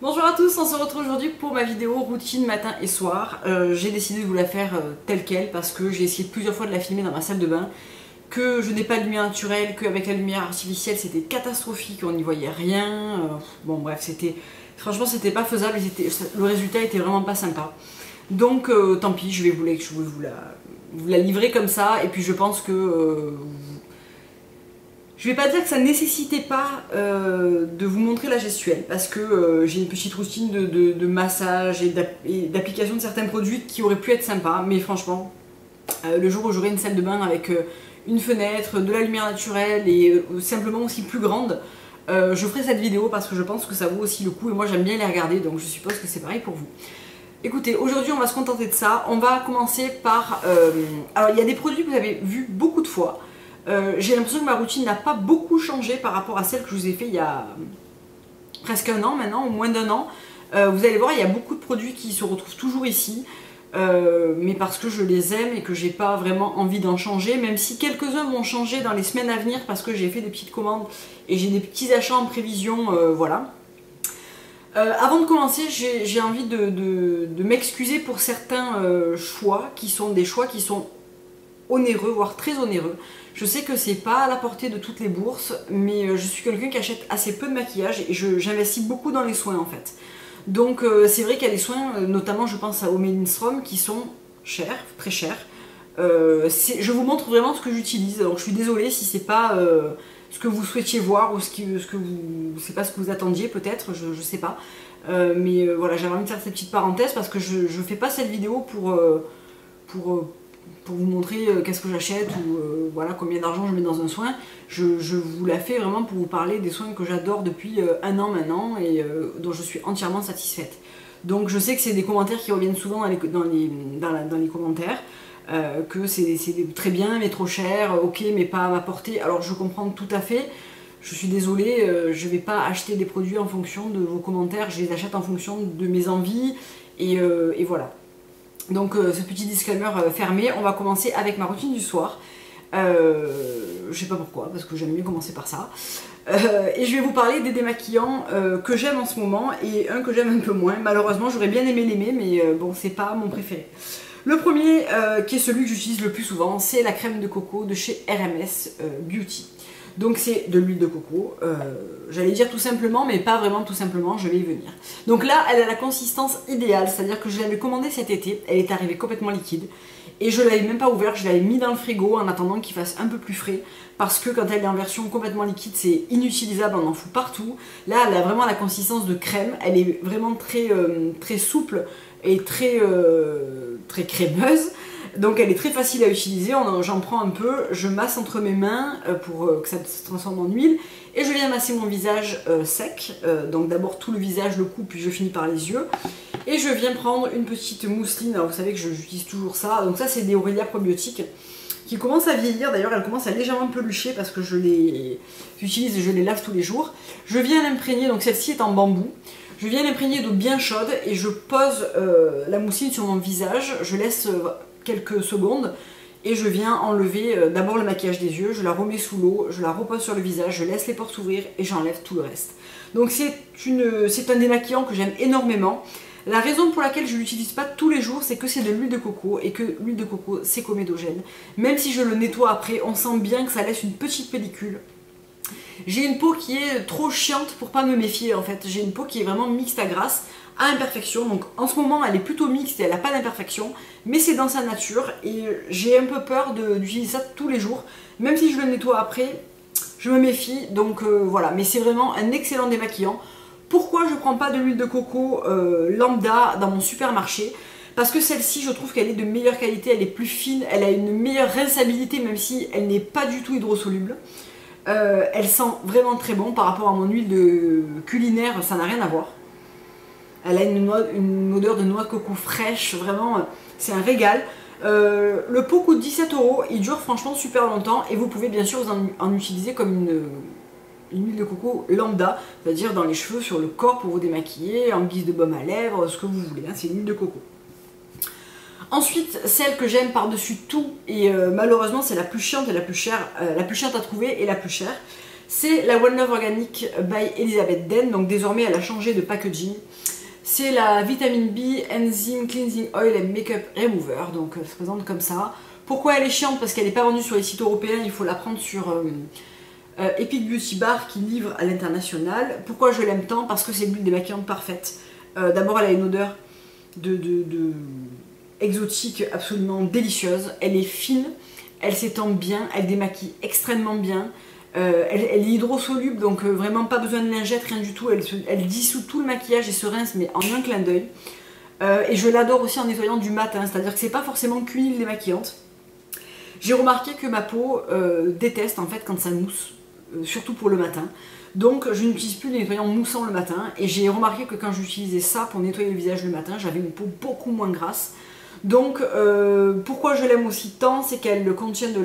Bonjour à tous, on se retrouve aujourd'hui pour ma vidéo routine matin et soir. J'ai décidé de vous la faire telle quelle parce que j'ai essayé plusieurs fois de la filmer dans ma salle de bain, que je n'ai pas de lumière naturelle, qu'avec la lumière artificielle c'était catastrophique, on n'y voyait rien. Bon bref, franchement c'était pas faisable, le résultat était vraiment pas sympa. Donc tant pis, je vais vous la livrer comme ça, et puis je pense que je vais pas dire que ça nécessitait pas de vous montrer la gestuelle, parce que j'ai une petite routine de massage et d'application de certains produits qui auraient pu être sympas, mais franchement, le jour où j'aurai une salle de bain avec une fenêtre, de la lumière naturelle et simplement aussi plus grande, je ferai cette vidéo parce que je pense que ça vaut aussi le coup et moi j'aime bien les regarder, donc je suppose que c'est pareil pour vous. Écoutez, aujourd'hui on va se contenter de ça. On va commencer par... alors il y a des produits que vous avez vus beaucoup de fois. J'ai l'impression que ma routine n'a pas beaucoup changé par rapport à celle que je vous ai fait il y a presque un an maintenant, ou moins d'un an. Vous allez voir, il y a beaucoup de produits qui se retrouvent toujours ici, mais parce que je les aime et que j'ai pas vraiment envie d'en changer, même si quelques-uns vont changer dans les semaines à venir parce que j'ai fait des petites commandes et j'ai des petits achats en prévision, voilà. Avant de commencer, j'ai envie de m'excuser pour certains choix qui sont des choix qui sont onéreux, voire très onéreux. Je sais que c'est pas à la portée de toutes les bourses, mais je suis quelqu'un qui achète assez peu de maquillage et j'investis beaucoup dans les soins en fait. Donc c'est vrai qu'il y a des soins, notamment je pense à Omelinstrom, qui sont chers, très chers. Je vous montre vraiment ce que j'utilise, donc je suis désolée si c'est pas ce que vous souhaitiez voir ou c'est pas ce que vous attendiez peut-être, je sais pas. Mais voilà, j'avais envie de faire cette petite parenthèse parce que je fais pas cette vidéo pour vous montrer qu'est-ce que j'achète ou voilà combien d'argent je mets dans un soin. Je vous la fais vraiment pour vous parler des soins que j'adore depuis un an maintenant et dont je suis entièrement satisfaite. Donc je sais que c'est des commentaires qui reviennent souvent dans les commentaires, que c'est très bien mais trop cher, ok mais pas à ma portée. Alors je comprends tout à fait, je suis désolée, je vais pas acheter des produits en fonction de vos commentaires, je les achète en fonction de mes envies et voilà. Donc ce petit disclaimer fermé, on va commencer avec ma routine du soir. Je sais pas pourquoi, parce que j'aime mieux commencer par ça. Et je vais vous parler des démaquillants que j'aime en ce moment et un que j'aime un peu moins. Malheureusement, j'aurais bien aimé l'aimer, mais bon, c'est pas mon préféré. Le premier, qui est celui que j'utilise le plus souvent, c'est la crème de coco de chez RMS Beauty. Donc c'est de l'huile de coco, j'allais dire tout simplement, mais pas vraiment tout simplement, je vais y venir. Donc là, elle a la consistance idéale, c'est-à-dire que je l'avais commandée cet été, elle est arrivée complètement liquide, et je l'avais même pas ouverte, je l'avais mis dans le frigo en attendant qu'il fasse un peu plus frais, parce que quand elle est en version complètement liquide, c'est inutilisable, on en fout partout. Là, elle a vraiment la consistance de crème, elle est vraiment très souple et très crémeuse. Donc elle est très facile à utiliser, j'en prends un peu, je masse entre mes mains pour que ça se transforme en huile et je viens masser mon visage sec, donc d'abord tout le visage, le cou, puis je finis par les yeux et je viens prendre une petite mousseline. Alors vous savez que j'utilise toujours ça, donc ça c'est des Aurelia probiotiques qui commencent à vieillir, d'ailleurs elles commencent à légèrement pelucher parce que je les utilise et je les lave tous les jours. Je viens l'imprégner, donc celle-ci est en bambou. Je viens l'imprégner d'eau bien chaude et je pose la mousseline sur mon visage, je laisse quelques secondes et je viens enlever d'abord le maquillage des yeux, je la remets sous l'eau, je la repose sur le visage, je laisse les pores s'ouvrir et j'enlève tout le reste. Donc c'est un démaquillant que j'aime énormément. La raison pour laquelle je ne l'utilise pas tous les jours, c'est que c'est de l'huile de coco et que l'huile de coco c'est comédogène. Même si je le nettoie après, on sent bien que ça laisse une petite pellicule. J'ai une peau qui est trop chiante pour pas me méfier en fait, j'ai une peau qui est vraiment mixte à grasse, à imperfection, donc en ce moment elle est plutôt mixte et elle n'a pas d'imperfection, mais c'est dans sa nature et j'ai un peu peur d'utiliser ça tous les jours, même si je le nettoie après, je me méfie, donc voilà, mais c'est vraiment un excellent démaquillant. Pourquoi je ne prends pas de l'huile de coco lambda dans mon supermarché? Parce que celle-ci, je trouve qu'elle est de meilleure qualité, elle est plus fine, elle a une meilleure rinçabilité même si elle n'est pas du tout hydrosoluble. Elle sent vraiment très bon par rapport à mon huile culinaire, ça n'a rien à voir. Elle a une odeur de noix de coco fraîche, vraiment, c'est un régal. Le pot coûte 17 €, il dure franchement super longtemps et vous pouvez bien sûr en utiliser comme une huile de coco lambda, c'est-à-dire dans les cheveux, sur le corps pour vous démaquiller, en guise de baume à lèvres, ce que vous voulez, hein, c'est une huile de coco. Ensuite, celle que j'aime par-dessus tout, et malheureusement c'est la plus chiante et la plus chère à trouver et la plus chère, C'est la One Love Organic by Elizabeth Den, donc désormais elle a changé de packaging. C'est la Vitamine B Enzyme Cleansing Oil and Makeup Remover, donc elle se présente comme ça. Pourquoi elle est chiante? Parce qu'elle n'est pas vendue sur les sites européens, il faut la prendre sur Epic Beauty Bar qui livre à l'international. Pourquoi je l'aime tant? Parce que c'est l'huile démaquillante parfaite. D'abord elle a une odeur exotique absolument délicieuse, elle est fine, elle s'étend bien, elle démaquille extrêmement bien. Elle est hydrosoluble, donc vraiment pas besoin de lingette, rien du tout. Elle dissout tout le maquillage et se rince, mais en un clin d'œil. Et je l'adore aussi en nettoyant du matin, c'est-à-dire que c'est pas forcément qu'une huile démaquillante. J'ai remarqué que ma peau déteste en fait quand ça mousse, surtout pour le matin. Donc je n'utilise plus de nettoyant moussant le matin. Et j'ai remarqué que quand j'utilisais ça pour nettoyer le visage le matin, j'avais une peau beaucoup moins grasse. Donc pourquoi je l'aime aussi tant, c'est qu'elle contient de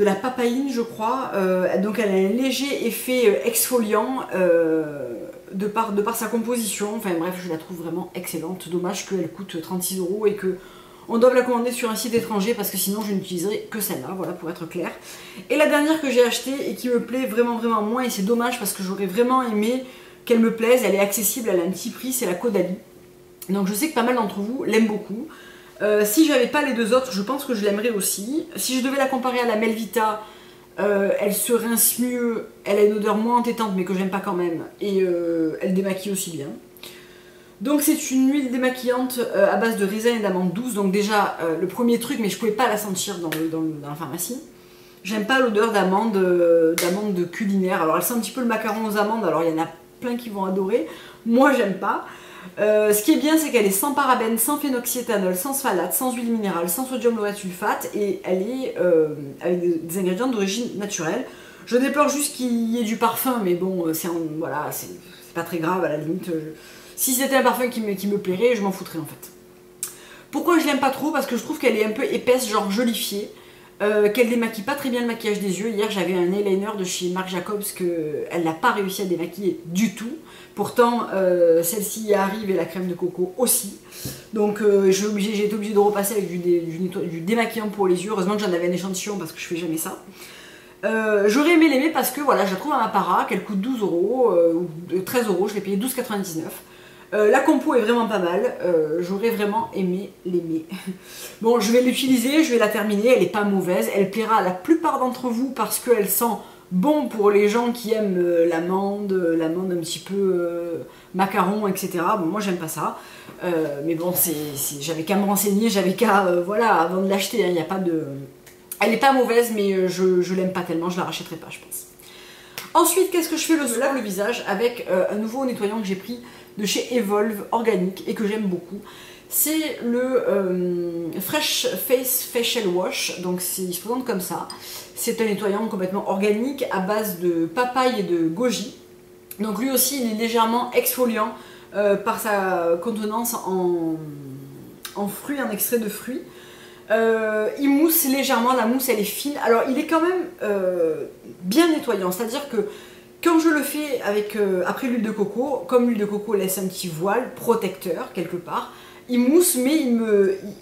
la papaïne, je crois, donc elle a un léger effet exfoliant de par sa composition. Enfin bref, je la trouve vraiment excellente. Dommage qu'elle coûte 36 € et que on doit la commander sur un site étranger parce que sinon je n'utiliserai que celle-là, voilà, pour être clair. Et la dernière que j'ai achetée et qui me plaît vraiment moins, et c'est dommage parce que j'aurais vraiment aimé qu'elle me plaise, elle est accessible, elle a un petit prix, c'est la Caudalie. Donc je sais que pas mal d'entre vous l'aiment beaucoup. Si j'avais pas les deux autres, je pense que je l'aimerais aussi. Si je devais la comparer à la Melvita, elle se rince mieux, elle a une odeur moins entêtante mais que j'aime pas quand même, et elle démaquille aussi bien. Donc c'est une huile démaquillante à base de raisin et d'amande douce. Donc déjà le premier truc, mais je pouvais pas la sentir dans la pharmacie. J'aime pas l'odeur d'amande culinaire. Alors elle sent un petit peu le macaron aux amandes, alors il y en a plein qui vont adorer. Moi j'aime pas. Ce qui est bien, c'est qu'elle est sans parabènes, sans phénoxyéthanol, sans phthalate, sans huile minérale, sans sodium lauryl sulfate, et elle est avec des ingrédients d'origine naturelle. Je déplore juste qu'il y ait du parfum, mais bon, voilà, c'est pas très grave à la limite. Si c'était un parfum qui me plairait, je m'en foutrais en fait. Pourquoi je l'aime pas trop? Parce que je trouve qu'elle est un peu épaisse, genre jolifiée, qu'elle démaquille pas très bien le maquillage des yeux. Hier j'avais un eyeliner de chez Marc Jacobs qu'elle n'a pas réussi à démaquiller du tout. Pourtant celle-ci y arrive et la crème de coco aussi. Donc j'ai été obligée de repasser avec du démaquillant pour les yeux. Heureusement que j'en avais un échantillon parce que je fais jamais ça. J'aurais aimé l'aimer parce que voilà, je la trouve à ma para, qu'elle coûte 12 € ou 13 €, je l'ai payé 12,99 €. La compo est vraiment pas mal, j'aurais vraiment aimé l'aimer. Bon, je vais l'utiliser, je vais la terminer, elle est pas mauvaise, elle plaira à la plupart d'entre vous parce qu'elle sent bon pour les gens qui aiment l'amande un petit peu macaron, etc. Bon, moi j'aime pas ça, mais bon, j'avais qu'à me renseigner, j'avais qu'à, voilà, avant de l'acheter, hein, il n'y a pas de... Elle est pas mauvaise, mais je l'aime pas tellement, je la rachèterai pas, je pense. Ensuite, qu'est-ce que je fais? Je lave le visage avec un nouveau nettoyant que j'ai pris de chez Evolve Organique et que j'aime beaucoup. C'est le Fresh Face Facial Wash, donc il se présente comme ça. C'est un nettoyant complètement organique à base de papaye et de goji. Donc lui aussi il est légèrement exfoliant par sa contenance en fruits, en extrait de fruits. Il mousse légèrement, la mousse elle est fine. Alors il est quand même bien nettoyant, c'est-à-dire que quand je le fais après l'huile de coco, comme l'huile de coco laisse un petit voile protecteur quelque part, il mousse mais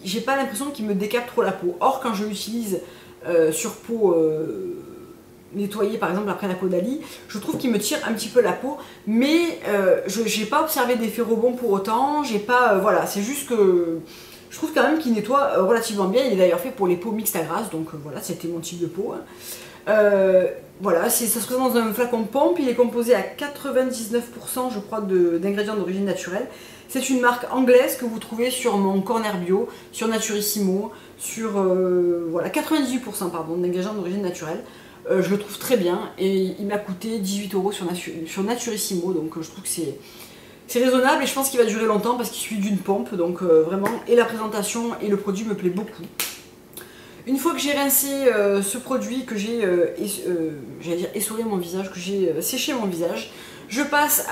j'ai pas l'impression qu'il me décape trop la peau. Or quand je l'utilise sur peau nettoyée par exemple après la Caudalie, je trouve qu'il me tire un petit peu la peau, mais j'ai pas observé d'effet rebond pour autant, j'ai pas, voilà, c'est juste que je trouve quand même qu'il nettoie relativement bien. Il est d'ailleurs fait pour les peaux mixtes à grasse, donc voilà, c'était mon type de peau. Voilà, ça se présente dans un flacon pompe, il est composé à 99% je crois d'ingrédients d'origine naturelle. C'est une marque anglaise que vous trouvez sur mon corner bio, sur Naturissimo, sur voilà, 98% pardon, d'ingrédients d'origine naturelle. Je le trouve très bien et il m'a coûté 18 € sur Naturissimo, donc je trouve que c'est raisonnable et je pense qu'il va durer longtemps parce qu'il suit d'une pompe, donc vraiment, et la présentation et le produit me plaît beaucoup. Une fois que j'ai rincé ce produit, que j'ai j'allais dire essoré mon visage, que j'ai séché mon visage, je passe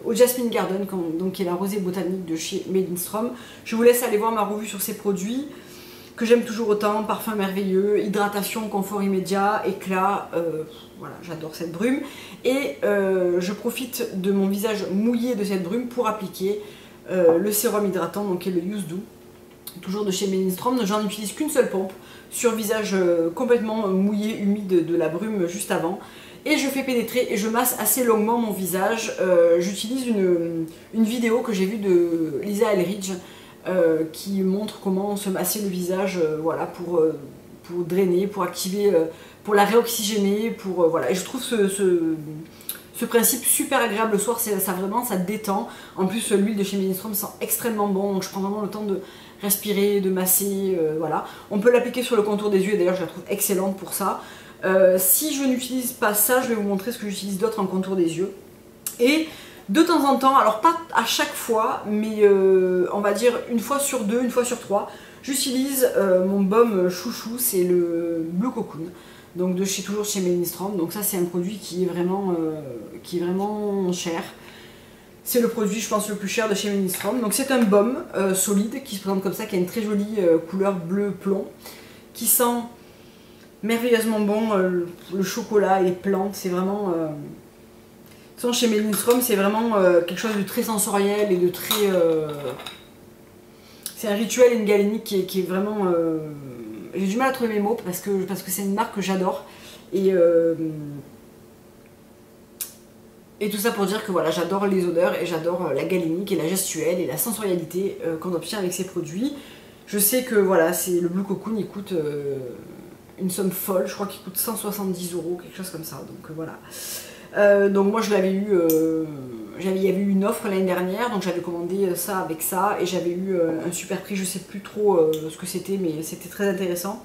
au Jasmine Garden, donc, qui est la rosée botanique de chez Made in Strom. Je vous laisse aller voir ma revue sur ces produits que j'aime toujours autant, parfum merveilleux, hydratation, confort immédiat, éclat, voilà, j'adore cette brume. Et je profite de mon visage mouillé de cette brume pour appliquer le sérum hydratant, donc qui est le Youth Do. toujours de chez Menistrom. J'en utilise qu'une seule pompe sur visage complètement mouillé, humide de la brume juste avant. Et je fais pénétrer et je masse assez longuement mon visage. J'utilise une vidéo que j'ai vue de Lisa Eldridge qui montre comment se masser le visage voilà, pour drainer, pour activer, pour la réoxygéner, voilà. Et je trouve ce principe super agréable le soir, ça vraiment ça détend. En plus l'huile de chez Menistrom sent extrêmement bon, donc je prends vraiment le temps de respirer, de masser, voilà. On peut l'appliquer sur le contour des yeux et d'ailleurs je la trouve excellente pour ça. Si je n'utilise pas ça, je vais vous montrer ce que j'utilise d'autre en contour des yeux. Et de temps en temps, alors pas à chaque fois, mais on va dire une fois sur deux, une fois sur trois, j'utilise mon baume chouchou, c'est le Blue Cocoon. Donc toujours chez Menistrom. Donc ça c'est un produit qui est vraiment cher. C'est le produit je pense le plus cher de chez Menistrom. Donc c'est un baume solide qui se présente comme ça, qui a une très jolie couleur bleu plomb, qui sent merveilleusement bon le chocolat et les plantes. C'est vraiment... chez Menistrom c'est vraiment quelque chose de très sensoriel et de très... c'est un rituel et une galénique qui est vraiment... j'ai du mal à trouver mes mots parce que c'est une marque que j'adore. Et tout ça pour dire que voilà, j'adore les odeurs et j'adore la galénique et la gestuelle et la sensorialité qu'on obtient avec ces produits. Je sais que voilà, le Blue Cocoon il coûte une somme folle, je crois qu'il coûte 170 €, quelque chose comme ça. Donc voilà. Donc moi je l'avais eu, il y avait eu une offre l'année dernière, donc j'avais commandé ça avec ça et j'avais eu un super prix, je sais plus trop ce que c'était, mais c'était très intéressant.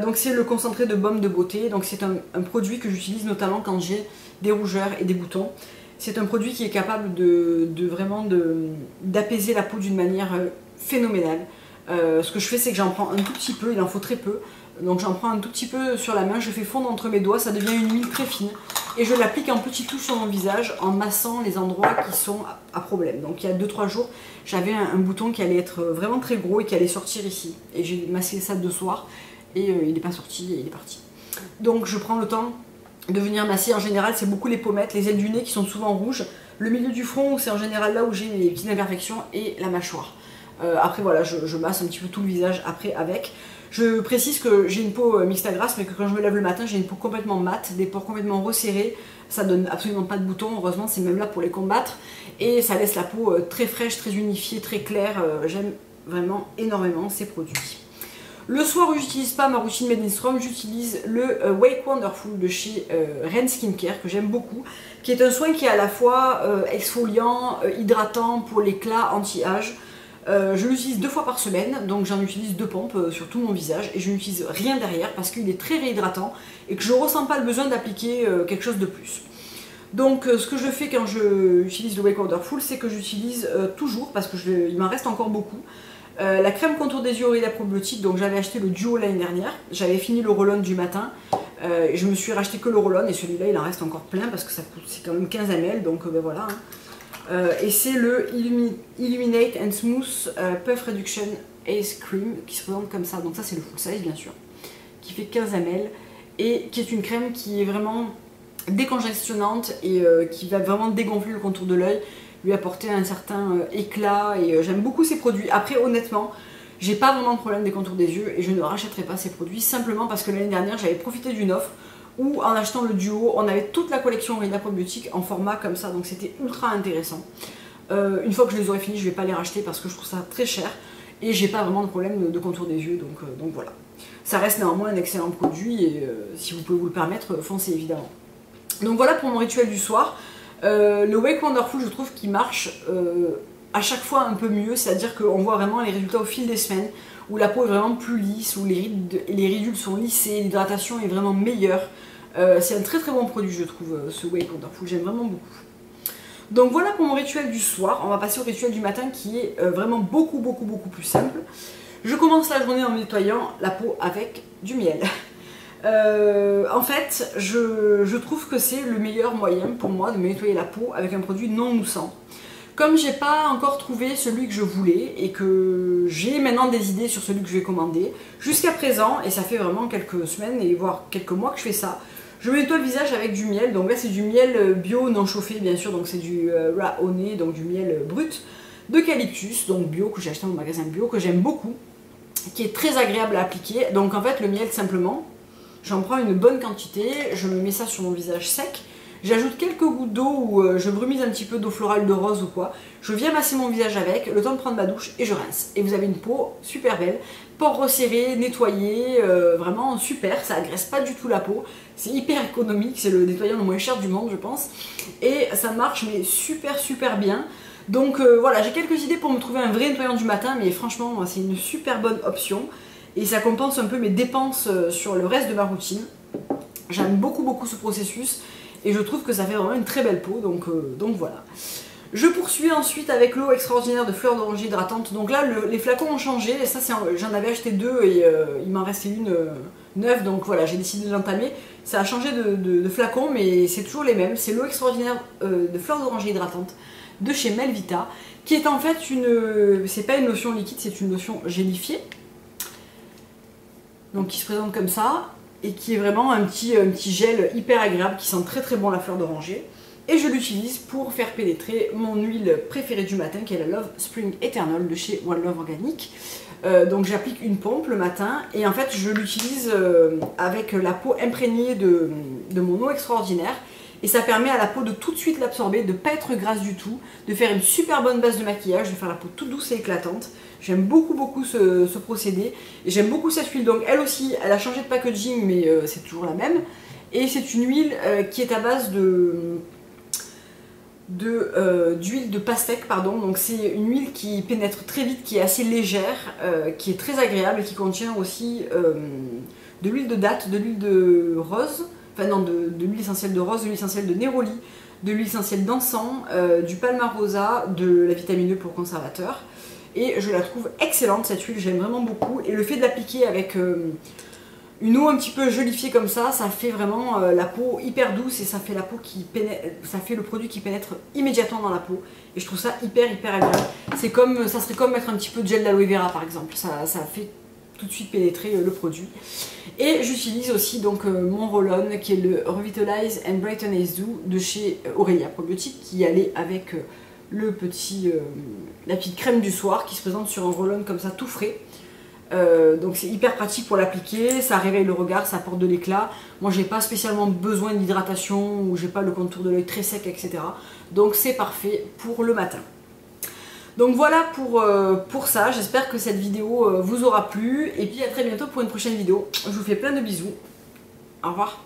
Donc c'est le concentré de baume de beauté, donc c'est un produit que j'utilise notamment quand j'ai des rougeurs et des boutons. C'est un produit qui est capable vraiment d'apaiser la peau d'une manière phénoménale. Ce que je fais c'est que j'en prends un tout petit peu, il en faut très peu. Donc j'en prends un tout petit peu sur la main, je fais fondre entre mes doigts, ça devient une huile très fine. Et je l'applique en petits touches sur mon visage en massant les endroits qui sont à problème. Donc il y a 2-3 jours, j'avais un bouton qui allait être vraiment très gros et qui allait sortir ici. Et j'ai massé ça 2 soirs et il n'est pas sorti et il est parti. Donc je prends le temps de venir masser. En général c'est beaucoup les pommettes, les ailes du nez qui sont souvent rouges, le milieu du front c'est en général là où j'ai les petites imperfections et la mâchoire. Après voilà, je masse un petit peu tout le visage après avec. Je précise que j'ai une peau mixte à grasse, mais que quand je me lève le matin, j'ai une peau complètement mate, des pores complètement resserrés. Ça donne absolument pas de boutons, heureusement, c'est même là pour les combattre. Et ça laisse la peau très fraîche, très unifiée, très claire. J'aime vraiment énormément ces produits. Le soir où j'utilise pas ma routine Menistrom, j'utilise le Wake Wonderful de chez Ren Skincare, que j'aime beaucoup, qui est un soin qui est à la fois exfoliant, hydratant pour l'éclat, anti-âge. Je l'utilise 2 fois par semaine, donc j'en utilise 2 pompes sur tout mon visage et je n'utilise rien derrière parce qu'il est très réhydratant et que je ne ressens pas le besoin d'appliquer quelque chose de plus. Donc ce que je fais quand j'utilise le Wake Wonderful, c'est que j'utilise toujours, parce qu'il m'en reste encore beaucoup, la crème contour des yeux Orida Probiotique. Donc j'avais acheté le duo l'année dernière, j'avais fini le roll-on du matin, et je me suis racheté que le roll-on et celui-là il en reste encore plein parce que c'est quand même 15 ml, donc ben voilà. Hein. Et c'est le Illuminate and Smooth Puff Reduction Ace Cream qui se présente comme ça. Donc ça c'est le full size bien sûr, qui fait 15 ml et qui est une crème qui est vraiment décongestionnante et qui va vraiment dégonfler le contour de l'œil, lui apporter un certain éclat et j'aime beaucoup ces produits. Après honnêtement, j'ai pas vraiment de problème des contours des yeux et je ne rachèterai pas ces produits simplement parce que l'année dernière j'avais profité d'une offre où en achetant le duo, on avait toute la collection Orida Probiotique en format comme ça, donc c'était ultra intéressant. Une fois que je les aurai finis, je vais pas les racheter parce que je trouve ça très cher et j'ai pas vraiment de problème de contour des yeux, donc voilà. Ça reste néanmoins un excellent produit et si vous pouvez vous le permettre, foncez évidemment. Donc voilà pour mon rituel du soir. Le Wake Wonderful, je trouve qu'il marche à chaque fois un peu mieux, c'est-à-dire qu'on voit vraiment les résultats au fil des semaines, où la peau est vraiment plus lisse, où les ridules sont lissées, l'hydratation est vraiment meilleure. C'est un très très bon produit je trouve, ce Wake Wonderful, j'aime vraiment beaucoup. Donc voilà pour mon rituel du soir. On va passer au rituel du matin qui est vraiment beaucoup plus simple. Je commence la journée en nettoyant la peau avec du miel. En fait, je trouve que c'est le meilleur moyen pour moi de me nettoyer la peau avec un produit non moussant. Comme j'ai pas encore trouvé celui que je voulais et que j'ai maintenant des idées sur celui que je vais commander, jusqu'à présent, et ça fait vraiment quelques semaines et voire quelques mois que je fais ça, je me nettoie le visage avec du miel. Donc là c'est du miel bio non chauffé bien sûr, donc c'est du raw honey, donc du miel brut. d'eucalyptus, donc bio, que j'ai acheté au magasin bio, que j'aime beaucoup, qui est très agréable à appliquer. Donc en fait le miel simplement, j'en prends une bonne quantité, je me mets ça sur mon visage sec, j'ajoute quelques gouttes d'eau ou je brumise un petit peu d'eau florale de rose ou quoi, je viens masser mon visage avec, le temps de prendre ma douche et je rince. Et vous avez une peau super belle, pores resserrés, nettoyés, vraiment super, ça agresse pas du tout la peau, c'est hyper économique, c'est le nettoyant le moins cher du monde je pense, et ça marche mais super bien. Donc voilà, j'ai quelques idées pour me trouver un vrai nettoyant du matin, mais franchement c'est une super bonne option. Et ça compense un peu mes dépenses sur le reste de ma routine. J'aime beaucoup ce processus et je trouve que ça fait vraiment une très belle peau, donc voilà. Je poursuis ensuite avec l'eau extraordinaire de fleurs d'oranger hydratante. Donc là les flacons ont changé, et ça j'en avais acheté 2 et il m'en restait une neuve, donc voilà, j'ai décidé de l'entamer. Ça a changé de flacon mais c'est toujours les mêmes, c'est l'eau extraordinaire de fleurs d'oranger hydratante de chez Melvita, qui est en fait c'est pas une lotion liquide, c'est une lotion gélifiée. Donc qui se présente comme ça, et qui est vraiment un petit gel hyper agréable, qui sent très bon la fleur d'oranger. Et je l'utilise pour faire pénétrer mon huile préférée du matin, qui est la Love Spring Eternal de chez One Love Organic. Donc j'applique une pompe le matin, et en fait je l'utilise avec la peau imprégnée de mon eau extraordinaire. Et ça permet à la peau de tout de suite l'absorber, de ne pas être grasse du tout, de faire une super bonne base de maquillage, de faire la peau toute douce et éclatante. J'aime beaucoup ce procédé. Et j'aime beaucoup cette huile. Donc elle aussi, elle a changé de packaging, mais c'est toujours la même. Et c'est une huile qui est à base d'huile de pastèque, pardon. Donc c'est une huile qui pénètre très vite, qui est assez légère, qui est très agréable et qui contient aussi de l'huile de date, de l'huile de rose. Enfin non, de l'huile essentielle de rose, de l'huile essentielle de néroli, de l'huile essentielle d'encens, du palmarosa, de la vitamine E pour conservateur. Et je la trouve excellente cette huile, j'aime vraiment beaucoup. Et le fait de l'appliquer avec une eau un petit peu gélifiée comme ça fait vraiment la peau hyper douce, et ça fait la peau ça fait le produit qui pénètre immédiatement dans la peau. Et je trouve ça hyper agréable. Ça serait comme mettre un petit peu de gel d'aloe vera par exemple. Ça fait tout de suite pénétrer le produit. Et j'utilise aussi donc mon roll-on qui est le Revitalize and Brighten Ace Do de chez Aurelia Probiotics, qui allait avec la petite crème du soir qui se présente sur un roll-on comme ça tout frais. Donc c'est hyper pratique pour l'appliquer, ça réveille le regard, ça apporte de l'éclat. Moi j'ai pas spécialement besoin d'hydratation, ou j'ai pas le contour de l'œil très sec, etc. Donc c'est parfait pour le matin. Donc voilà pour ça, j'espère que cette vidéo vous aura plu, et puis à très bientôt pour une prochaine vidéo. Je vous fais plein de bisous, au revoir.